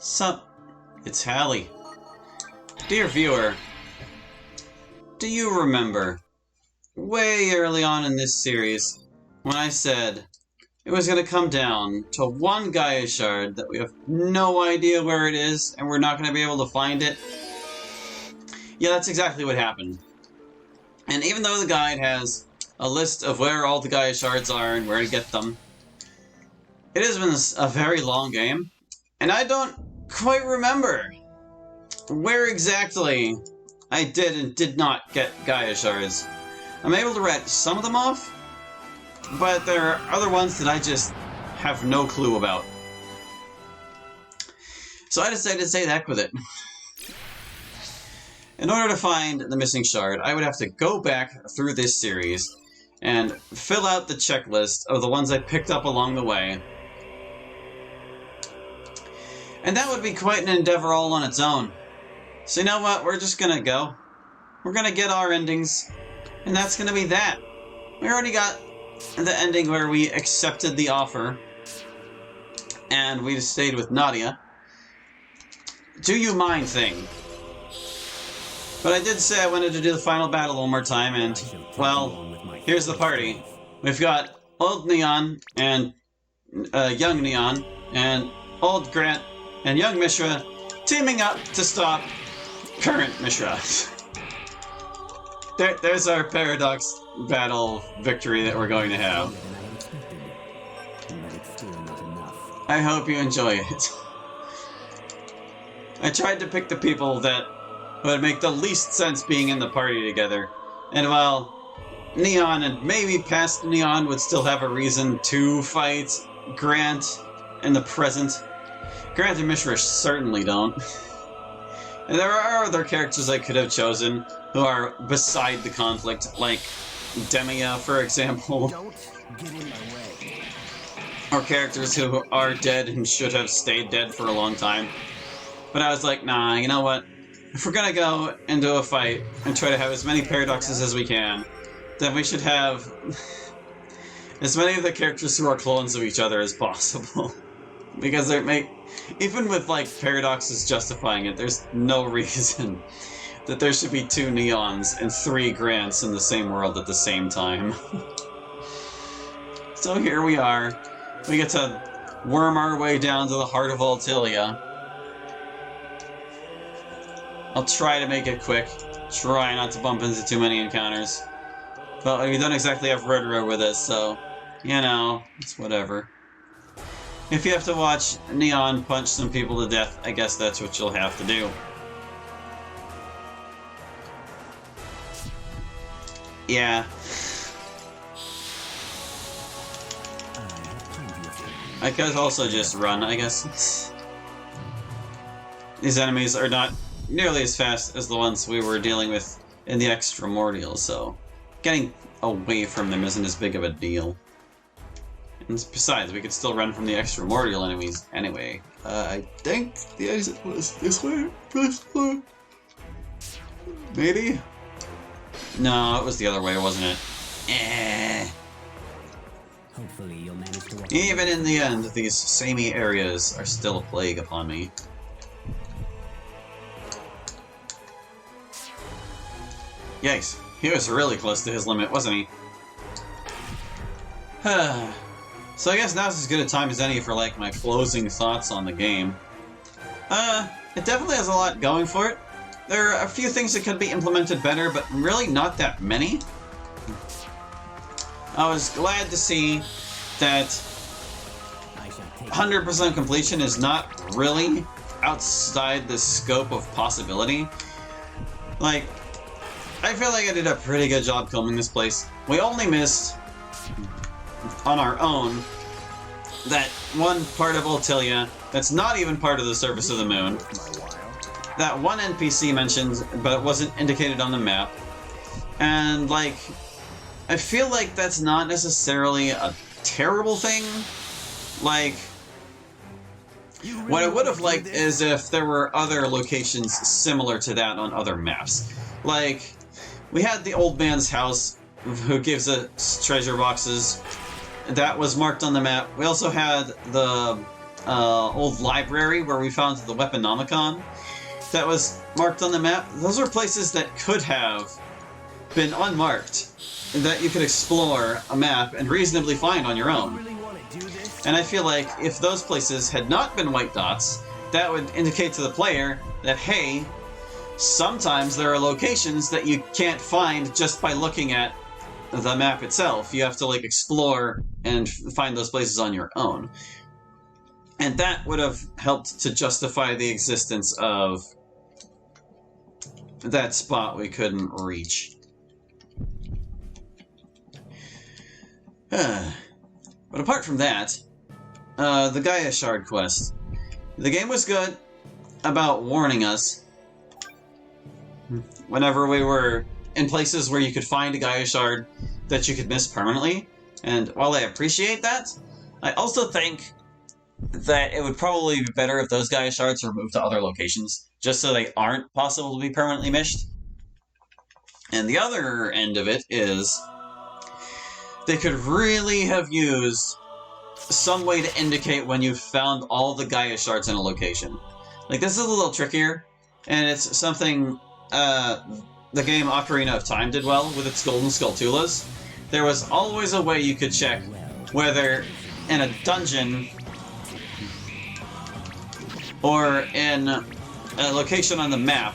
Sup? It's Hallie. Dear viewer, do you remember, way early on in this series, when I said it was going to come down to one Gaia shard that we have no idea where it is, and we're not going to be able to find it? Yeah, that's exactly what happened. And even though the guide has a list of where all the Gaia shards are and where to get them, it has been a very long game, and I don't quite remember where exactly I did and did not get Gaia shards. I'm able to write some of them off, but there are other ones that I just have no clue about. So I decided to say the heck with it. In order to find the missing shard, I would have to go back through this series and fill out the checklist of the ones I picked up along the way. And that would be quite an endeavor all on its own. So you know what, we're just gonna go. We're gonna get our endings, and that's gonna be that. We already got the ending where we accepted the offer, and we just stayed with Nadia. Do you mind thing? But I did say I wanted to do the final battle one more time, and, well, here's the party. We've got Old Neon and Young Neon, and Old Grant and Young Mishra teaming up to stop Current Mishra. There's our paradox battle victory that we're going to have. I hope you enjoy it. I tried to pick the people that would make the least sense being in the party together. And while Neon and maybe past Neon would still have a reason to fight Grant in the present, Grant and Mishra certainly don't. And there are other characters I could have chosen who are beside the conflict, like Demia, for example. Don't get in my way. Or characters who are dead and should have stayed dead for a long time. But I was like, nah, you know what? If we're gonna go into a fight and try to have as many paradoxes as we can, then we should have as many of the characters who are clones of each other as possible. Because even with, like, paradoxes justifying it, there's no reason that there should be 2 Neons and 3 Grants in the same world at the same time. So here we are. We get to worm our way down to the heart of Theia. I'll try to make it quick. Try not to bump into too many encounters. But we don't exactly have Rotaro with us, so, you know, it's whatever. If you have to watch Neon punch some people to death, I guess that's what you'll have to do. Yeah. I could also just run, I guess. These enemies are not nearly as fast as the ones we were dealing with in the Extramordial, so getting away from them isn't as big of a deal. And besides, we could still run from the Extramordial enemies anyway. I think the exit was this way? Maybe? No, it was the other way, wasn't it? Eh. Hopefully you'll manage to walk. Even in the end, these samey areas are still a plague upon me. Yikes, he was really close to his limit, wasn't he? So I guess now's as good a time as any for, like, my closing thoughts on the game. It definitely has a lot going for it. There are a few things that could be implemented better, but really not that many. I was glad to see that 100% completion is not really outside the scope of possibility. Like, I feel like I did a pretty good job combing this place. We only missed, on our own, that one part of Theia that's not even part of the surface of the moon. That one NPC mentioned, but it wasn't indicated on the map. And, like, I feel like that's not necessarily a terrible thing. Like, what I would have liked is if there were other locations similar to that on other maps. Like, we had the old man's house, who gives us treasure boxes. That was marked on the map. We also had the old library where we found the Weaponomicon that was marked on the map. Those were places that could have been unmarked, that you could explore a map and reasonably find on your own. And I feel like if those places had not been white dots, that would indicate to the player that, hey, sometimes there are locations that you can't find just by looking at the map itself. You have to, like, explore and find those places on your own. And that would have helped to justify the existence of that spot we couldn't reach. But apart from that, the Gaia Shard quest. The game was good about warning us whenever we were in places where you could find a Gaia Shard that you could miss permanently. And while I appreciate that, I also think that it would probably be better if those Gaia Shards were moved to other locations, just so they aren't possible to be permanently missed. And the other end of it is they could really have used some way to indicate when you've found all the Gaia Shards in a location. Like, this is a little trickier, and it's something the game Ocarina of Time did well with its Golden Skulltulas. There was always a way you could check whether in a dungeon or in a location on the map,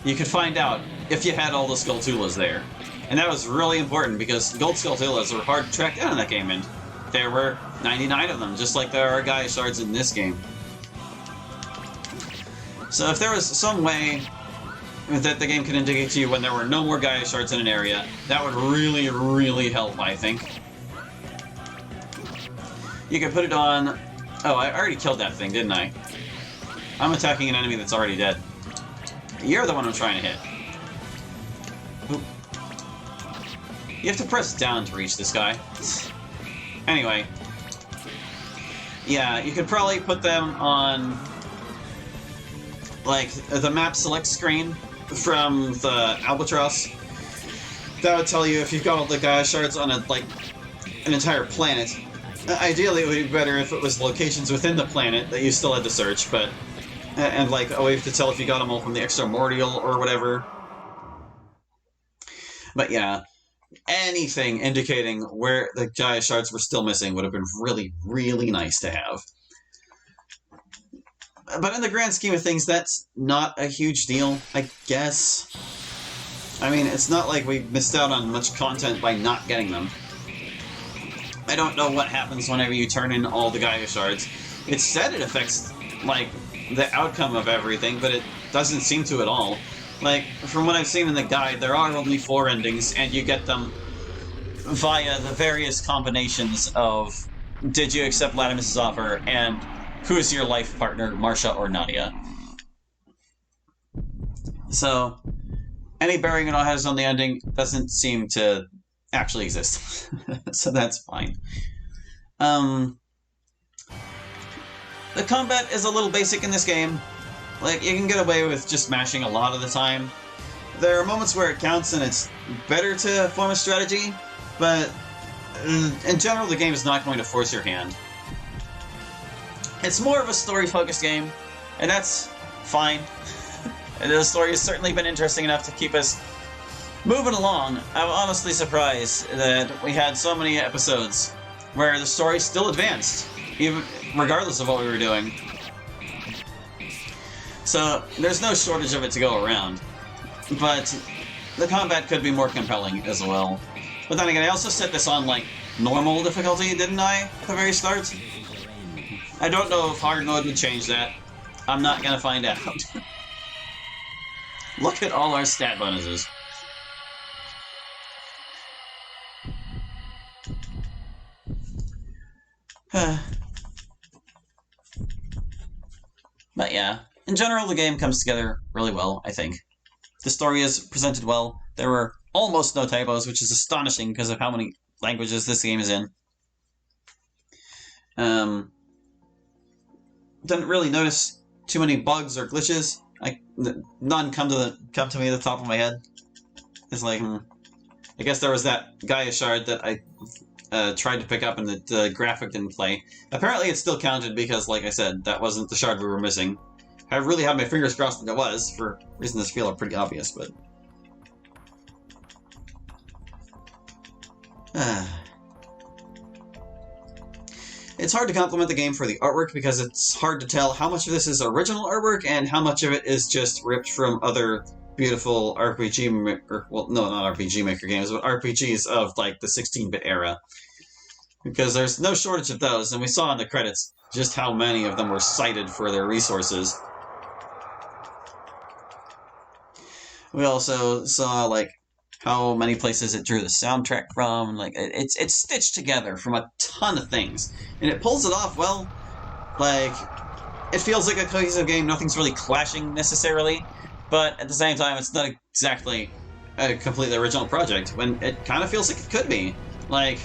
you could find out if you had all the Skulltulas there. And that was really important because Gold Skulltulas were hard to track down in that game, and there were 99 of them, just like there are Gaia Shards in this game. So if there was some way that the game could indicate to you when there were no more Gaia Shards in an area, that would really, really help, I think. You could put it on... Oh, I already killed that thing, didn't I? I'm attacking an enemy that's already dead. You're the one I'm trying to hit. Oop. You have to press down to reach this guy. Anyway. Yeah, you could probably put them on, like, the map select screen from the Albatross. That would tell you if you've got all the Gaia Shards on an entire planet. Ideally, it would be better if it was locations within the planet that you still had to search, but... And, like, a way to tell if you got them all from the extramordial or whatever. But yeah, anything indicating where the Gaia Shards were still missing would have been really, really nice to have. But in the grand scheme of things, that's not a huge deal, I guess. I mean, it's not like we missed out on much content by not getting them. I don't know what happens whenever you turn in all the Gaia Shards. It said it affects, like, the outcome of everything, but it doesn't seem to at all. Like, from what I've seen in the guide, there are only 4 endings, and you get them via the various combinations of did you accept Latimus's offer, and who's your life partner, Marcia or Nadia. So, any bearing it all has on the ending doesn't seem to actually exist. So that's fine. The combat is a little basic in this game. Like, you can get away with just mashing a lot of the time. There are moments where it counts and it's better to form a strategy, but in general the game is not going to force your hand. It's more of a story-focused game, and that's fine. The story has certainly been interesting enough to keep us moving along. I'm honestly surprised that we had so many episodes where the story still advanced, even regardless of what we were doing. So, there's no shortage of it to go around. But the combat could be more compelling as well. But then again, I also set this on, like, normal difficulty, didn't I, at the very start? I don't know if hard mode would change that. I'm not gonna find out. Look at all our stat bonuses. But yeah, in general, the game comes together really well, I think. The story is presented well. There were almost no typos, which is astonishing because of how many languages this game is in. Didn't really notice too many bugs or glitches. None come to me at the top of my head. It's like, I guess there was that Gaia Shard that I tried to pick up and the graphic didn't play. Apparently it still counted because, like I said, that wasn't the shard we were missing. I really had my fingers crossed that it was, for reasons that feel pretty obvious, but... It's hard to compliment the game for the artwork because it's hard to tell how much of this is original artwork and how much of it is just ripped from other beautiful well, no, not RPG Maker games, but RPGs of, like, the 16-bit era. Because there's no shortage of those, and we saw in the credits just how many of them were cited for their resources. We also saw, like, how many places it drew the soundtrack from. Like, it's stitched together from a ton of things. And it pulls it off well. Like, it feels like a cohesive game. Nothing's really clashing, necessarily. But at the same time, it's not exactly a completely original project, when it kind of feels like it could be. Like,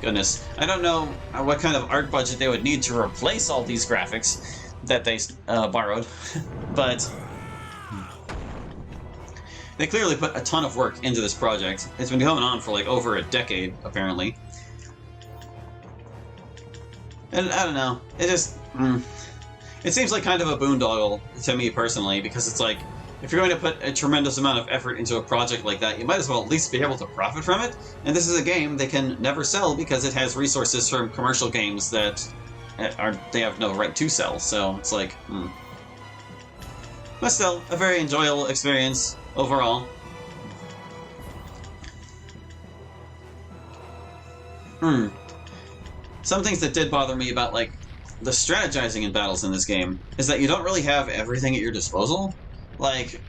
goodness. I don't know what kind of art budget they would need to replace all these graphics that they borrowed. But... they clearly put a ton of work into this project. It's been going on for like over a decade, apparently. And I don't know, it just... it seems like kind of a boondoggle to me personally, because it's like, if you're going to put a tremendous amount of effort into a project like that, you might as well at least be able to profit from it. And this is a game they can never sell because it has resources from commercial games that they have no right to sell. So it's like, But still, a very enjoyable experience overall. Some things that did bother me about, like, the strategizing in battles in this game is that you don't really have everything at your disposal. Like,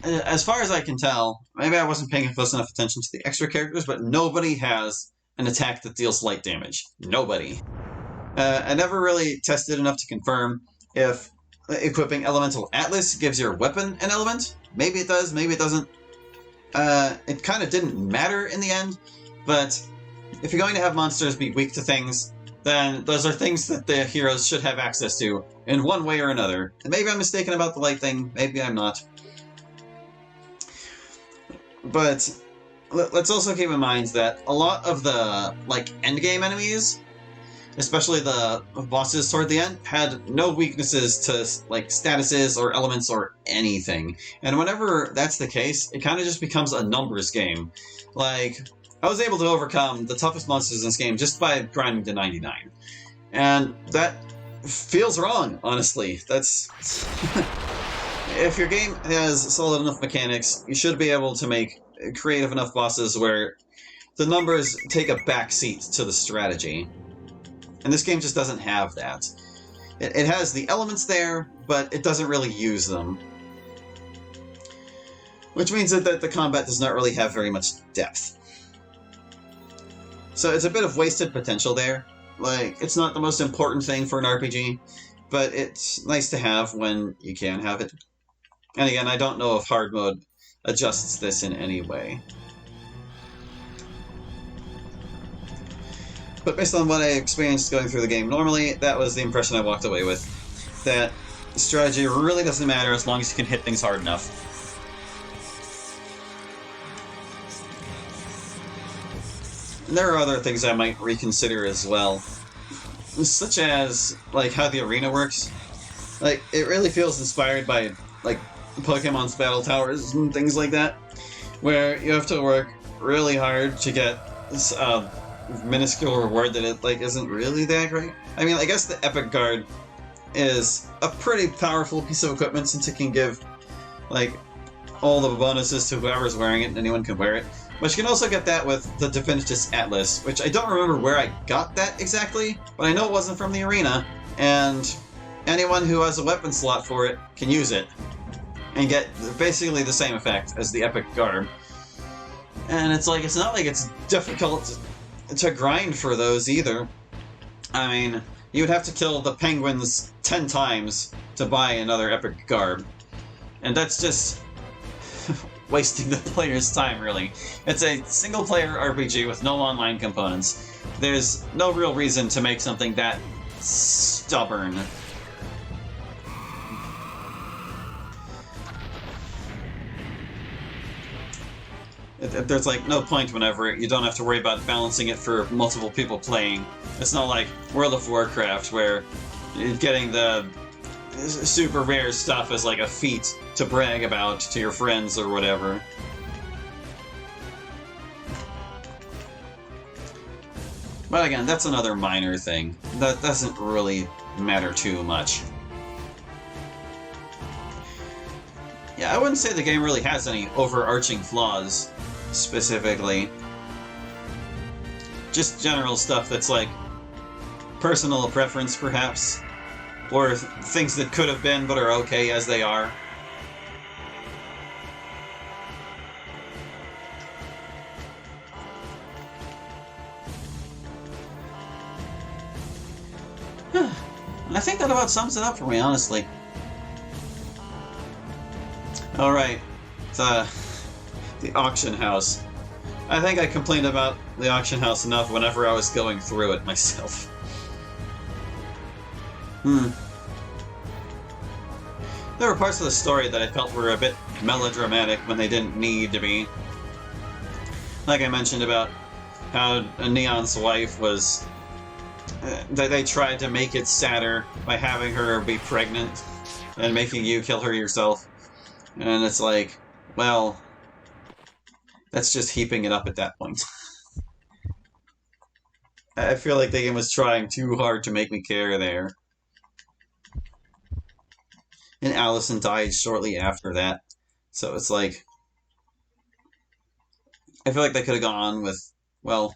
as far as I can tell, maybe I wasn't paying close enough attention to the extra characters, but nobody has an attack that deals light damage. Nobody. I never really tested enough to confirm if equipping Elemental Atlas gives your weapon an element. Maybe it does, maybe it doesn't. It kind of didn't matter in the end, but if you're going to have monsters be weak to things, then those are things that the heroes should have access to in one way or another. And maybe I'm mistaken about the light thing, maybe I'm not. But let's also keep in mind that a lot of the, like, endgame enemies, especially the bosses toward the end, had no weaknesses to, like, statuses or elements or anything. And whenever that's the case, it kind of just becomes a numbers game. Like, I was able to overcome the toughest monsters in this game just by grinding to 99. And that feels wrong, honestly. That's... If your game has solid enough mechanics, you should be able to make creative enough bosses where the numbers take a backseat to the strategy. And this game just doesn't have that. It has the elements there, but it doesn't really use them. Which means that the combat does not really have very much depth. So it's a bit of wasted potential there. Like, it's not the most important thing for an RPG, but it's nice to have when you can have it. And again, I don't know if hard mode adjusts this in any way. But based on what I experienced going through the game normally, that was the impression I walked away with. That strategy really doesn't matter as long as you can hit things hard enough. And there are other things I might reconsider as well. Such as, like, how the arena works. Like, it really feels inspired by, like, Pokemon's battle towers and things like that. Where you have to work really hard to get this, minuscule reward that it, like, isn't really that great. I mean, I guess the Epic Guard is a pretty powerful piece of equipment since it can give, like, all the bonuses to whoever's wearing it and anyone can wear it. But you can also get that with the Definitus Atlas, which I don't remember where I got that exactly, but I know it wasn't from the arena, and anyone who has a weapon slot for it can use it, and get basically the same effect as the Epic Garb. And it's like, it's not like it's difficult to grind for those either. I mean, you would have to kill the penguins 10 times to buy another Epic Garb, and that's just wasting the player's time, really. It's a single-player RPG with no online components. There's no real reason to make something that stubborn. There's like no point whenever you don't have to worry about balancing it for multiple people playing. It's not like World of Warcraft where getting the super rare stuff is like a feat to brag about to your friends or whatever. But again, that's another minor thing. That doesn't really matter too much. Yeah, I wouldn't say the game really has any overarching flaws, specifically. Just general stuff that's like personal preference, perhaps. Or things that could have been but are okay as they are. I think that about sums it up for me, honestly. Alright, the auction house. I think I complained about the auction house enough whenever I was going through it myself. There were parts of the story that I felt were a bit melodramatic when they didn't need to be. Like I mentioned about how Neon's wife was... they tried to make it sadder by having her be pregnant and making you kill her yourself. And it's like, well, that's just heaping it up at that point. I feel like the game was trying too hard to make me care there. And Allison died shortly after that. So it's like... I feel like they could have gone with, well,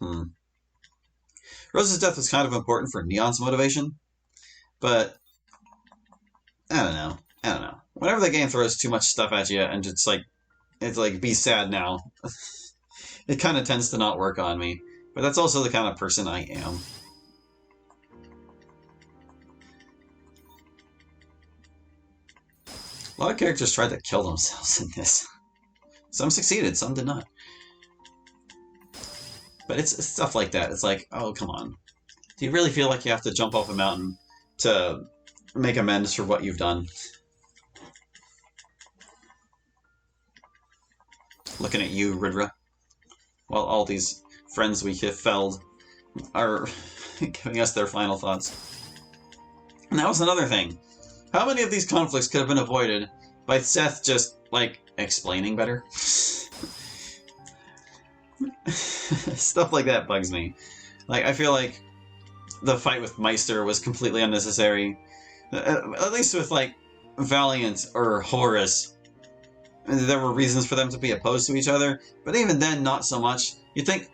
Rose's death was kind of important for Neon's motivation, but I don't know. Whenever the game throws too much stuff at you and it's like, be sad now, it kind of tends to not work on me. But that's also the kind of person I am. A lot of characters tried to kill themselves in this. Some succeeded, some did not. But it's stuff like that. It's like, oh, come on. Do you really feel like you have to jump off a mountain to make amends for what you've done? Looking at you, Ridra. While all these friends we have felled are giving us their final thoughts. And that was another thing. How many of these conflicts could have been avoided by Seth just, like, explaining better? Stuff like that bugs me. Like, I feel like the fight with Meister was completely unnecessary. At least with, like, Valiant or Horus, there were reasons for them to be opposed to each other, but even then, not so much. You'd think...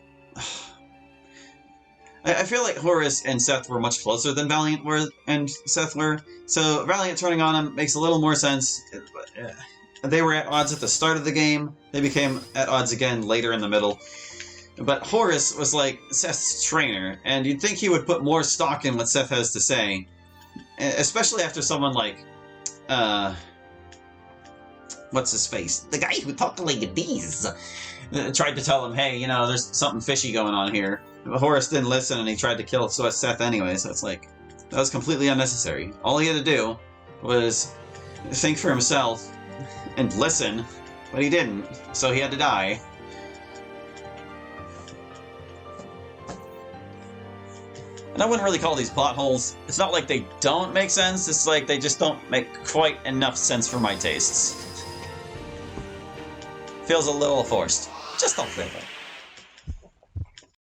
I feel like Horus and Seth were much closer than Valiant were and Seth were, so Valiant turning on him makes a little more sense. They were at odds at the start of the game, they became at odds again later in the middle. But Horus was like Seth's trainer, and you'd think he would put more stock in what Seth has to say. Especially after someone like, what's his face? The guy who talked like these! Tried to tell him, hey, you know, there's something fishy going on here. But Horus didn't listen, and he tried to kill Seth anyway, so it's like, that was completely unnecessary. All he had to do was think for himself and listen, but he didn't, so he had to die. And I wouldn't really call these plot holes. It's not like they don't make sense, it's like they just don't make quite enough sense for my tastes. Feels a little forced. Just a little.